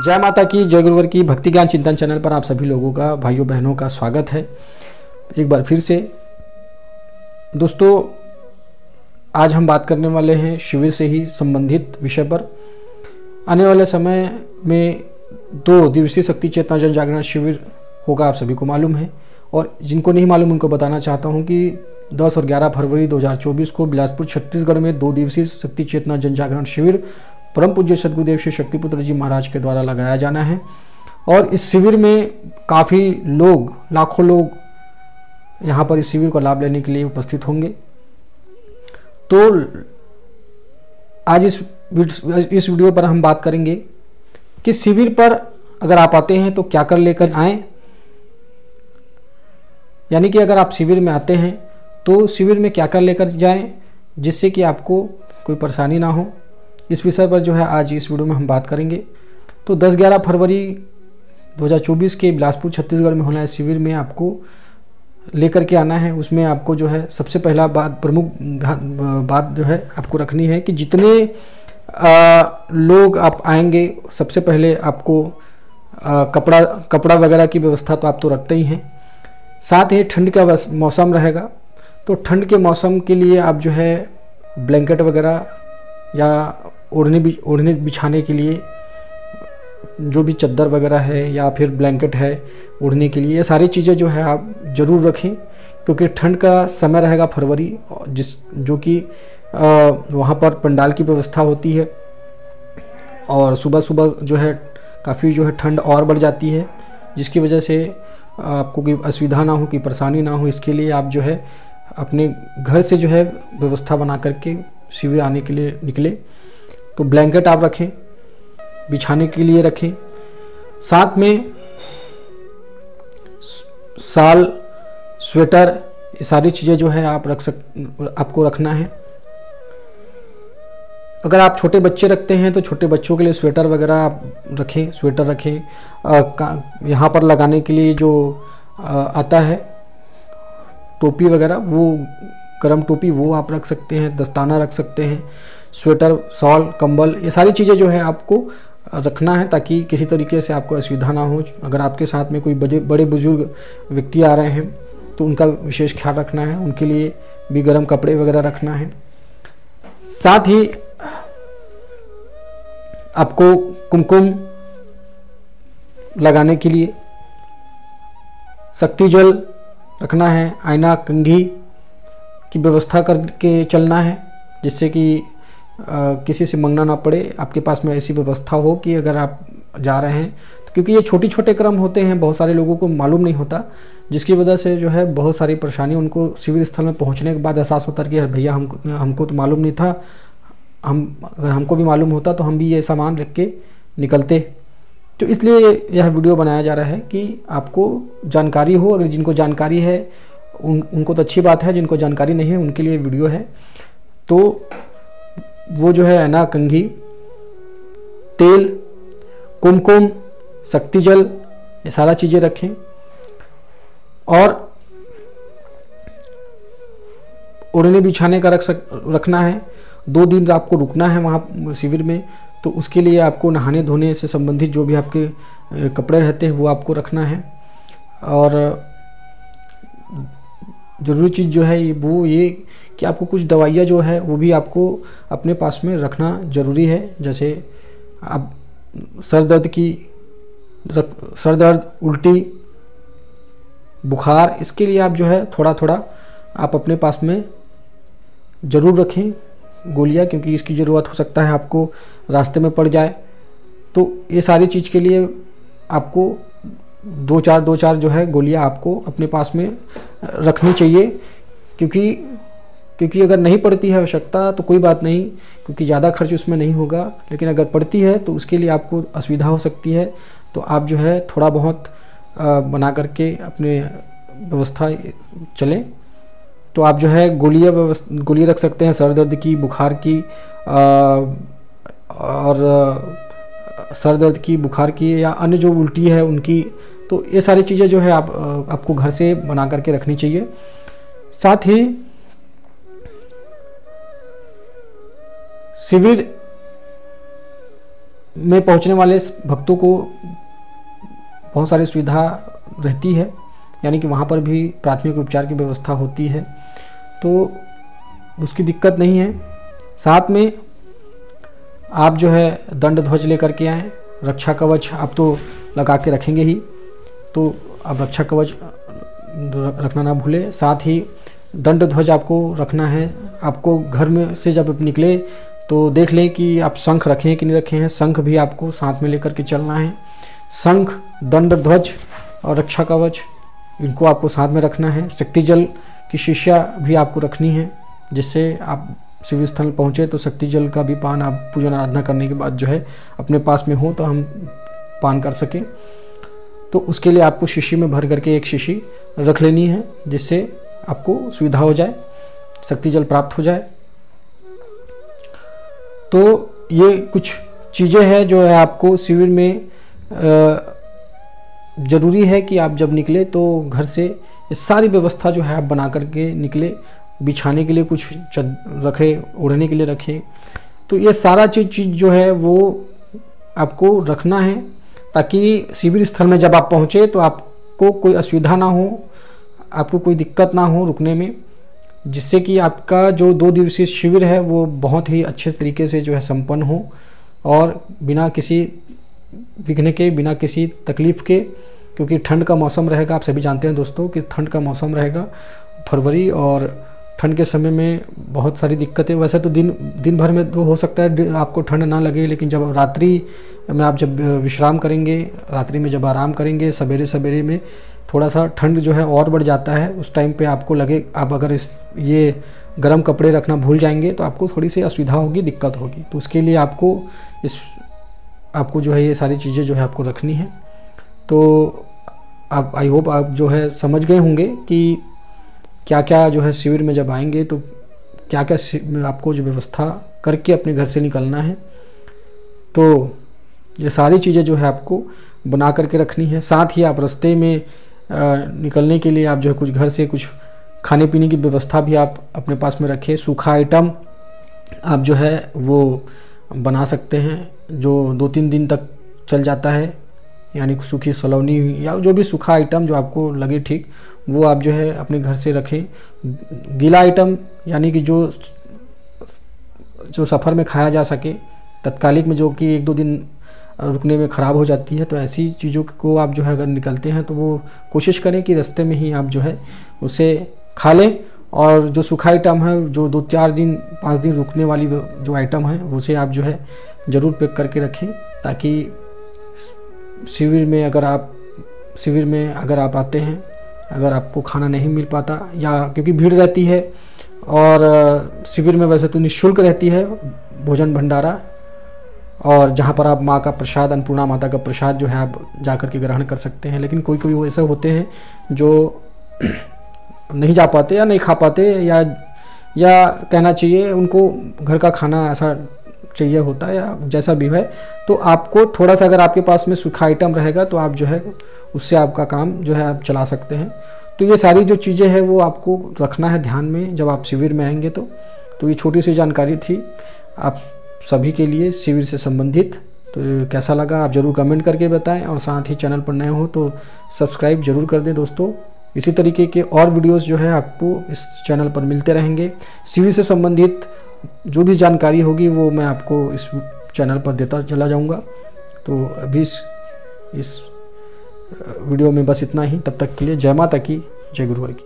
जय माता की, जय गुरुवर की। भक्ति ज्ञान चिंतन चैनल पर आप सभी लोगों का, भाइयों बहनों का स्वागत है एक बार फिर से। दोस्तों, आज हम बात करने वाले हैं शिविर से ही संबंधित विषय पर। आने वाले समय में 2 दिवसीय शक्ति चेतना जन जागरण शिविर होगा, आप सभी को मालूम है। और जिनको नहीं मालूम उनको बताना चाहता हूं कि 10 और 11 फरवरी 2024 को बिलासपुर छत्तीसगढ़ में 2 दिवसीय शक्ति चेतना जन जागरण शिविर परम पूज्य सद्गुरुदेव श्री शक्तिपुत्र जी महाराज के द्वारा लगाया जाना है। और इस शिविर में काफ़ी लोग, लाखों लोग यहाँ पर इस शिविर को लाभ लेने के लिए उपस्थित होंगे। तो आज इस वीडियो पर हम बात करेंगे कि शिविर पर अगर आप आते हैं तो क्या कर लेकर आएँ। यानी कि अगर आप शिविर में आते हैं तो शिविर में क्या कर लेकर जाएं जिससे कि आपको कोई परेशानी ना हो। इस विषय पर जो है आज इस वीडियो में हम बात करेंगे। तो 10-11 फरवरी 2024 के बिलासपुर छत्तीसगढ़ में होने वाले शिविर में आपको लेकर के आना है। उसमें आपको जो है सबसे पहला प्रमुख बात जो है आपको रखनी है कि जितने लोग आप आएंगे, सबसे पहले आपको कपड़ा वगैरह की व्यवस्था तो आप तो रखते ही हैं। साथ ही ठंड का मौसम रहेगा, तो ठंड के मौसम के लिए आप जो है ब्लैंकेट वगैरह या ओढ़ने बिछाने के लिए जो भी चादर वगैरह है या फिर ब्लैंकेट है ओढ़ने के लिए, ये सारी चीज़ें जो है आप ज़रूर रखें, क्योंकि ठंड का समय रहेगा फरवरी, जो कि वहाँ पर पंडाल की व्यवस्था होती है और सुबह सुबह जो है काफ़ी जो है ठंड और बढ़ जाती है, जिसकी वजह से आपको कोई असुविधा ना हो, कोई परेशानी ना हो। इसके लिए आप जो है अपने घर से जो है व्यवस्था बना करके शिविर आने के लिए निकले। तो ब्लैंकेट आप रखें, बिछाने के लिए रखें। साथ में शाल, स्वेटर, ये सारी चीज़ें जो है आपको रखना है। अगर आप छोटे बच्चे रखते हैं तो छोटे बच्चों के लिए स्वेटर वगैरह आप रखें, स्वेटर रखें। यहाँ पर लगाने के लिए जो आता है टोपी वगैरह, वो गर्म टोपी वो आप रख सकते हैं, दस्ताना रख सकते हैं, स्वेटर, शॉल, कंबल, ये सारी चीज़ें जो है आपको रखना है ताकि किसी तरीके से आपको असुविधा ना हो। अगर आपके साथ में कोई बड़े बुजुर्ग व्यक्ति आ रहे हैं तो उनका विशेष ख्याल रखना है, उनके लिए भी गर्म कपड़े वगैरह रखना है। साथ ही आपको कुमकुम लगाने के लिए शक्ति जल रखना है, आईना, कंघी की व्यवस्था करके चलना है, जिससे कि किसी से मांगना ना पड़े। आपके पास में ऐसी व्यवस्था हो कि अगर आप जा रहे हैं तो, क्योंकि ये छोटे क्रम होते हैं, बहुत सारे लोगों को मालूम नहीं होता, जिसकी वजह से जो है बहुत सारी परेशानी उनको शिविर स्थल में पहुंचने के बाद एहसास होता है कि भैया हमको तो मालूम नहीं था, अगर हमको भी मालूम होता तो हम भी ये सामान रख के निकलते। तो इसलिए यह वीडियो बनाया जा रहा है कि आपको जानकारी हो। अगर जिनको जानकारी है उनको तो अच्छी बात है, जिनको जानकारी नहीं है उनके लिए वीडियो है। तो वो जो है आईना, कंघी, तेल, कुमकुम, शक्ति जल, ये सारा चीज़ें रखें। और ओढ़ने बिछाने का रखना है। 2 दिन आपको रुकना है वहाँ शिविर में, तो उसके लिए आपको नहाने धोने से संबंधित जो भी आपके कपड़े रहते हैं वो आपको रखना है। और ज़रूरी चीज़ जो है वो ये कि आपको कुछ दवाइयाँ जो है वो भी आपको अपने पास में रखना ज़रूरी है। जैसे आप सर दर्द, उल्टी, बुखार, इसके लिए आप जो है थोड़ा थोड़ा आप अपने पास में ज़रूर रखें गोलियाँ, क्योंकि इसकी ज़रूरत हो सकता है आपको रास्ते में पड़ जाए। तो ये सारी चीज़ के लिए आपको 2-4 जो है गोलियाँ आपको अपने पास में रखनी चाहिए, क्योंकि अगर नहीं पड़ती है आवश्यकता तो कोई बात नहीं, क्योंकि ज़्यादा खर्च उसमें नहीं होगा। लेकिन अगर पड़ती है तो उसके लिए आपको असुविधा हो सकती है। तो आप जो है थोड़ा बहुत बना करके अपने व्यवस्था चलें। तो आप जो है गोली रख सकते हैं सर दर्द की, बुखार की, और सर दर्द की, बुखार की, या अन्य जो उल्टी है उनकी। तो ये सारी चीज़ें जो है आपको घर से बना करके रखनी चाहिए। साथ ही शिविर में पहुंचने वाले भक्तों को बहुत सारी सुविधा रहती है, यानी कि वहाँ पर भी प्राथमिक उपचार की व्यवस्था होती है, तो उसकी दिक्कत नहीं है। साथ में आप जो है दंड ध्वज लेकर के आएँ, रक्षा कवच आप तो लगा के रखेंगे ही, तो आप रक्षा कवच रखना ना भूलें। साथ ही दंड ध्वज आपको रखना है। आपको घर में से जब निकले तो देख लें कि आप शंख रखे हैं कि नहीं रखे हैं, शंख भी आपको साथ में लेकर के चलना है। शंख, दंड ध्वज और रक्षा कवच इनको आपको साथ में रखना है। शक्ति जल की शिष्या भी आपको रखनी है, जिससे आप शिविर स्थल पहुँचे तो शक्ति जल का भी पान आप पूजन आराधना करने के बाद जो है अपने पास में हो तो हम पान कर सकें। तो उसके लिए आपको शीशी में भर करके एक शीशी रख लेनी है, जिससे आपको सुविधा हो जाए, शक्ति जल प्राप्त हो जाए। तो ये कुछ चीज़ें हैं जो है आपको शिविर में ज़रूरी है कि आप जब निकले तो घर से ये सारी व्यवस्था जो है आप बना करके निकले। बिछाने के लिए कुछ रखे, ओढ़ने के लिए रखें, तो ये सारा चीज़ जो है वो आपको रखना है, ताकि शिविर स्थल में जब आप पहुँचे तो आपको कोई असुविधा ना हो, आपको कोई दिक्कत ना हो रुकने में, जिससे कि आपका जो 2 दिवसीय शिविर है वो बहुत ही अच्छे तरीके से जो है संपन्न हो और बिना किसी विघ्न के, बिना किसी तकलीफ़ के। क्योंकि ठंड का मौसम रहेगा, आप सभी जानते हैं दोस्तों कि ठंड का मौसम रहेगा फरवरी, और ठंड के समय में बहुत सारी दिक्कतें। वैसे तो दिन भर में तो हो सकता है आपको ठंड ना लगे, लेकिन जब रात्रि में आप जब विश्राम करेंगे, रात्रि में जब आराम करेंगे, सवेरे सवेरे में थोड़ा सा ठंड जो है और बढ़ जाता है। उस टाइम पे आपको लगे, आप अगर ये गर्म कपड़े रखना भूल जाएंगे तो आपको थोड़ी सी असुविधा होगी, दिक्कत होगी। तो उसके लिए आपको जो है ये सारी चीज़ें जो है आपको रखनी है। तो आप आई होप आप जो है समझ गए होंगे कि क्या क्या जो है शिविर में जब आएंगे तो क्या क्या आपको जो व्यवस्था करके अपने घर से निकलना है। तो ये सारी चीज़ें जो है आपको बना करके रखनी है। साथ ही आप रास्ते में निकलने के लिए आप जो है कुछ घर से कुछ खाने पीने की व्यवस्था भी आप अपने पास में रखें। सूखा आइटम आप जो है वो बना सकते हैं, जो 2-3 दिन तक चल जाता है, यानी सूखी सलौनी या जो भी सूखा आइटम जो आपको लगे ठीक, वो आप जो है अपने घर से रखें। गीला आइटम यानी कि जो सफ़र में खाया जा सके, तत्कालिक में जो कि 1-2 दिन रुकने में ख़राब हो जाती है, तो ऐसी चीज़ों को आप जो है अगर निकलते हैं तो वो कोशिश करें कि रास्ते में ही आप जो है उसे खा लें। और जो सूखा आइटम है, जो 2-4 दिन 5 दिन रुकने वाली जो आइटम है, उसे आप जो है ज़रूर पैक करके रखें, ताकि शिविर में अगर आप आते हैं, अगर आपको खाना नहीं मिल पाता, या क्योंकि भीड़ रहती है और शिविर में वैसे तो निःशुल्क रहती है भोजन भंडारा, और जहाँ पर आप माँ का प्रसाद, अन्नपूर्णा माता का प्रसाद जो है आप जाकर के ग्रहण कर सकते हैं। लेकिन कोई वो ऐसे होते हैं जो नहीं जा पाते या नहीं खा पाते, या कहना चाहिए उनको घर का खाना ऐसा चाहिए होता है, या जैसा भी है, तो आपको थोड़ा सा अगर आपके पास में सूखा आइटम रहेगा तो आप जो है उससे आपका काम जो है आप चला सकते हैं। तो ये सारी जो चीज़ें हैं वो आपको रखना है ध्यान में जब आप शिविर में आएंगे। तो ये छोटी सी जानकारी थी आप सभी के लिए शिविर से संबंधित। तो कैसा लगा आप ज़रूर कमेंट करके बताएं, और साथ ही चैनल पर नए हो तो सब्सक्राइब ज़रूर कर दें दोस्तों। इसी तरीके के और वीडियोस जो है आपको इस चैनल पर मिलते रहेंगे। शिविर से संबंधित जो भी जानकारी होगी वो मैं आपको इस चैनल पर देता चला जाऊंगा। तो अभी इस वीडियो में बस इतना ही। तब तक के लिए जय माता की, जय गुरुवर की।